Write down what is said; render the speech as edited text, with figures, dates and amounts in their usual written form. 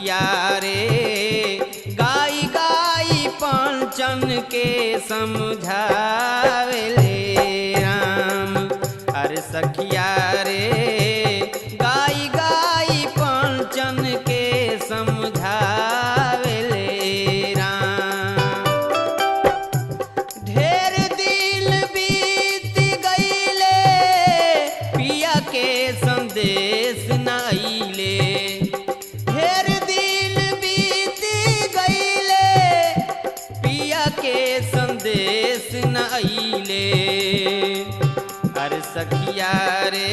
सखिया रे गाई गाई पंचन के समझावेले राम। अरे सखिया रे गाई गाई पंचन के समझावेले राम। ढेर दिन बीत गईले पिया के संदेश न आइले। ढेर दिन बीत गईले पिया के संदेश न आइले। अरे सखिया रे